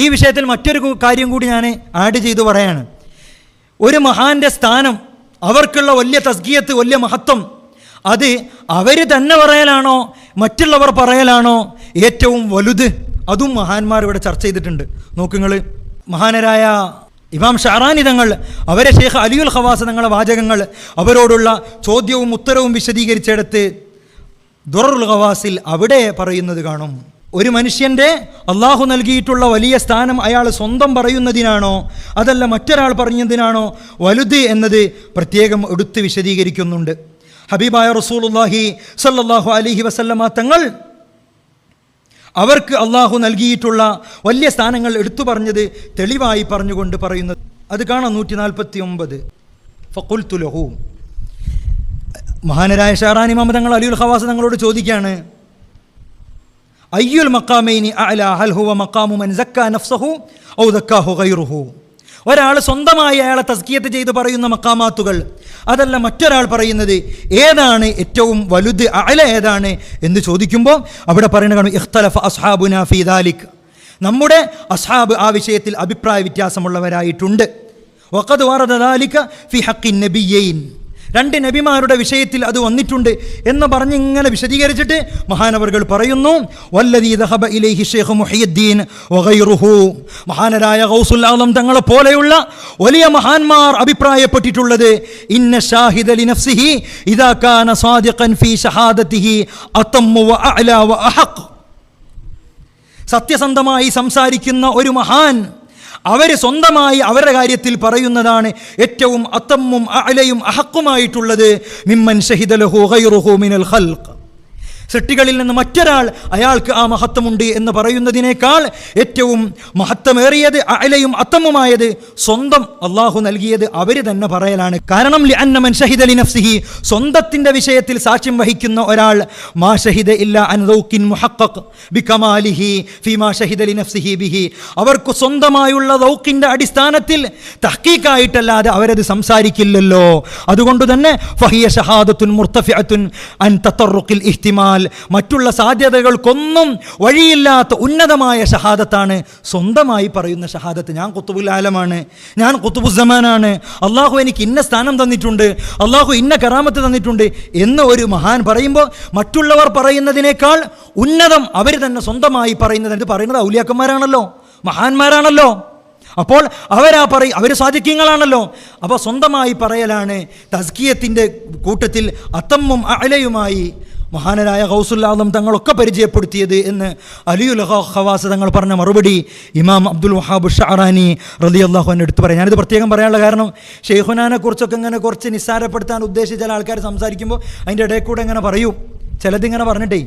ഈ വിഷയത്തിൽ മറ്റൊരു കാര്യം കൂടി ഞാൻ ആഡ് ചെയ്തു പറയാണ്. ഒരു മഹാന്റെ സ്ഥാനം, അവർക്കുള്ള വലിയ തസ്കിയത്ത്, വലിയ മഹത്വം, അത് അവർ തന്നെ പറയലാണോ മറ്റുള്ളവർ പറയലാണോ ഏറ്റവും വലുത്? അതും മഹാന്മാർ ഇവിടെ ചർച്ച ചെയ്തിട്ടുണ്ട്. നോക്കുങ്ങൾ, മഹാനരായ ഇമാം ഷഅറാനി തങ്ങൾ, അവരെ ഷെയ്ഖ് അലിയുൽ ഖവാസ് തങ്ങളുടെ വാചകങ്ങൾ, അവരോടുള്ള ചോദ്യവും ഉത്തരവും വിശദീകരിച്ചെടുത്ത് ദുററുൽ ഖവാസിൽ അവിടെ പറയുന്നത് കാണും. ഒരു മനുഷ്യൻ്റെ അള്ളാഹു നൽകിയിട്ടുള്ള വലിയ സ്ഥാനം അയാൾ സ്വന്തം പറയുന്നതിനാണോ അതല്ല മറ്റൊരാൾ പറഞ്ഞതിനാണോ വലുത് എന്നത് പ്രത്യേകം എടുത്ത് വിശദീകരിക്കുന്നുണ്ട്. ഹബീബായ റസൂലുള്ളാഹി സ്വല്ലല്ലാഹു അലൈഹി വസല്ലമ തങ്ങൾ അവർക്ക് അള്ളാഹു നൽകിയിട്ടുള്ള വലിയ സ്ഥാനങ്ങൾ എടുത്തു പറഞ്ഞത് തെളിവായി പറഞ്ഞുകൊണ്ട് പറയുന്നത് അത് കാണാം. 149 ഫഖുൽതു ലഹു, മഹാനരായ ഷഅറാനി ഇമാം തങ്ങൾ അലിയുൽ ഖവാസ് തങ്ങളോട് ചോദിക്കുകയാണ്, അയ്യുൽ മഖാമൈനി അഅല ഹൽ ഹുവ മഖാമു മൻ സക്ക നഫ്സഹു ഔ സക്കാഹു ഗൈറുഹു? ഒരാൾ സ്വന്തമായി അയാളെ തസ്കിയത്ത് ചെയ്ത് പറയുന്ന മഖാമാത്തുകൾ, അതല്ല മറ്റൊരാൾ പറയുന്നത്, ഏതാണ് ഏറ്റവും വലുത്, അഅല ഏതാണ് എന്ന് ചോദിക്കുമ്പോൾ അവിടെ പറയുന്ന കാണും, ഇഖ്തലഫ അസ്ഹാബുനാ ഫീ ദാലിക്, നമ്മുടെ അസ്ഹാബ് ആ വിഷയത്തിൽ അഭിപ്രായ വ്യത്യാസമുള്ളവരായിട്ടുണ്ട്. വഖദ് വറദ ദാലിക ഫീ ഹഖ്ഖിൻ നബിയ്യൈൻ, 2 നബിമാരുടെ വിഷയത്തിൽ അത് വന്നിട്ടുണ്ട് എന്ന് പറഞ്ഞ് ഇങ്ങനെ വിശദീകരിച്ചിട്ട് മഹാനവർകൾ പറയുന്നു, വല്ലദീ ദഹബ ഇലൈഹി ശൈഖ് മുഹിയുദ്ദീൻ വഗൈറുഹു, മഹാനരായ ഗൗസുൽ ആലം തങ്ങളെ പോലെയുള്ള വലിയ മഹാന്മാർ അഭിപ്രായപ്പെട്ടിട്ടുള്ളത്, ഇന്ന ഷാഹിദ ലിനഫ്സിഹി ഇദാ കാന സാദിഖൻ ഫീ ഷഹാദതിഹി അതമ്മു വഅഅല വഅഹഖ്, സത്യസന്ധമായി സംസാരിക്കുന്ന ഒരു മഹാൻ അവർ സ്വന്തമായി അവരുടെ കാര്യത്തിൽ പറയുന്നതാണ് ഏറ്റവും അത്തമ്മും അഅലയും അഹക്കുമായിട്ടുള്ളത്, മിമ്മൻ ഷഹിദ ലഹു ഗൈറുഹു മിനൽ ഖൽഖ്, സൃഷ്ടികളിൽ നിന്ന് മറ്റൊരാൾ അയാൾക്ക് ആ മഹത്വമുണ്ട് എന്ന് പറയുന്നതിനേക്കാൾ ഏറ്റവും മഹത്വമേറിയത് അഅലയും അത്തമ്മുമായത് സ്വന്തം അള്ളാഹു നൽകിയത് അവർ തന്നെ പറയലാണ്. കാരണം ലിഅന്ന മൻ ഷഹിദ ലിനഫ്സിഹി, സ്വന്തത്തിൻ്റെ വിഷയത്തിൽ സാക്ഷ്യം വഹിക്കുന്ന ഒരാൾ, മാ ഷഹിദ ഇല്ല അൻ ദൗഖിൻ മുഹഖഖ് ബികമാലിഹി ഫീമാ ഷഹിദ ലിനഫ്സിഹി ബിഹി, അവർക്ക് സ്വന്തമായുള്ള ദൗഖിൻ്റെ അടിസ്ഥാനത്തിൽ തഹ്ഖീഖായിട്ടല്ലാതെ അവരത് സംസാരിക്കില്ലല്ലോ. അതുകൊണ്ട് തന്നെ ഫഹിയ ഷഹാദത്തുൻ മുർതഫിഅത്തുൻ അൻ തതറുഖിൽ ഇഹ്തിമാൽ, മറ്റുള്ള സാധ്യതകൾക്കൊന്നും വഴിയില്ലാത്ത ഉന്നതമായ ഷഹാദത്താണ് സ്വന്തമായി പറയുന്ന ഷഹാദത്ത്. ഞാൻ ഖുത്ബുൽ ആലമാണ്, ഞാൻ ഖുത്ബുസ്സമാനാണ്, അള്ളാഹു എനിക്ക് ഇന്ന സ്ഥാനം തന്നിട്ടുണ്ട്, അള്ളാഹു ഇന്ന കറാമത്ത് തന്നിട്ടുണ്ട് എന്ന് ഒരു മഹാൻ പറയുമ്പോൾ മറ്റുള്ളവർ പറയുന്നതിനേക്കാൾ ഉന്നതം അവർ തന്നെ സ്വന്തമായി പറയുന്നത് ഔലിയാക്കന്മാരാണല്ലോ, മഹാന്മാരാണല്ലോ. അപ്പോൾ അവർ സാദിഖീങ്ങളാണല്ലോ. അപ്പോൾ സ്വന്തമായി പറയലാണ് തസ്കിയത്തിൻ്റെ കൂട്ടത്തിൽ അത്തമ്മും അഅലയുമായി മഹാനരായ ഗൗസുൽ ആലം തങ്ങളൊക്കെ പരിചയപ്പെടുത്തിയത് എന്ന് അലിയുൽ ഖവാസ് തങ്ങൾ പറഞ്ഞ മറുപടി ഇമാം അബ്ദുൽ വഹാബ് ഷഅറാനി റളിയല്ലാഹു അൻഹു എടുത്തു പറയാം. ഞാനിത് പ്രത്യേകം പറയാനുള്ള കാരണം, ഷെയ്ഖുനാനെ കുറിച്ചൊക്കെ ഇങ്ങനെ കുറച്ച് നിസ്സാരപ്പെടുത്താൻ ഉദ്ദേശിച്ച ചില ആൾക്കാർ സംസാരിക്കുമ്പോൾ അതിൻ്റെ ഇടയിൽ കൂടെ ഇങ്ങനെ പറയും, ചിലതിങ്ങനെ പറഞ്ഞിട്ടേ,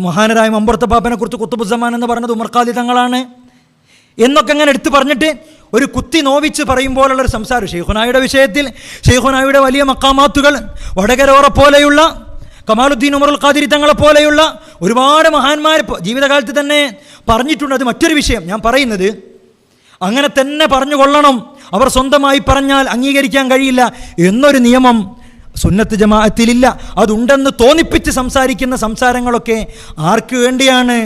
മഹാനരായ മമ്പുറത്തെ പാപ്പനെ കുറിച്ച് ഖുത്ബുസ്സമാൻ എന്ന് പറഞ്ഞത് ഉമർ ഖാദി തങ്ങളാണ് എന്നൊക്കെ അങ്ങനെ എടുത്ത് പറഞ്ഞിട്ട് ഒരു കുത്തി നോവിച്ച് പറയുമ്പോഴുള്ളൊരു സംസാരം. ഷെയ്ഖുനായുടെ വിഷയത്തിൽ ഷെയ്ഖുനായുടെ വലിയ മക്കാമാത്തുകൾ വടകരോറ പോലെയുള്ള കമാലുദ്ദീൻ ഉമറുൽ ഖാദിരി തങ്ങളെ പോലെയുള്ള ഒരുപാട് മഹാന്മാർ ജീവിതകാലത്ത് തന്നെ പറഞ്ഞിട്ടുണ്ട്. അത് മറ്റൊരു വിഷയം. ഞാൻ പറയുന്നത് അങ്ങനെ തന്നെ പറഞ്ഞുകൊള്ളണം, അവർ സ്വന്തമായി പറഞ്ഞാൽ അംഗീകരിക്കാൻ കഴിയില്ല എന്നൊരു നിയമം സുന്നത്ത് ജമാഅത്തിലില്ല. അതുണ്ടെന്ന് തോന്നിപ്പിച്ച് സംസാരിക്കുന്ന സംസാരങ്ങളൊക്കെ ആർക്ക് വേണ്ടിയാണ്?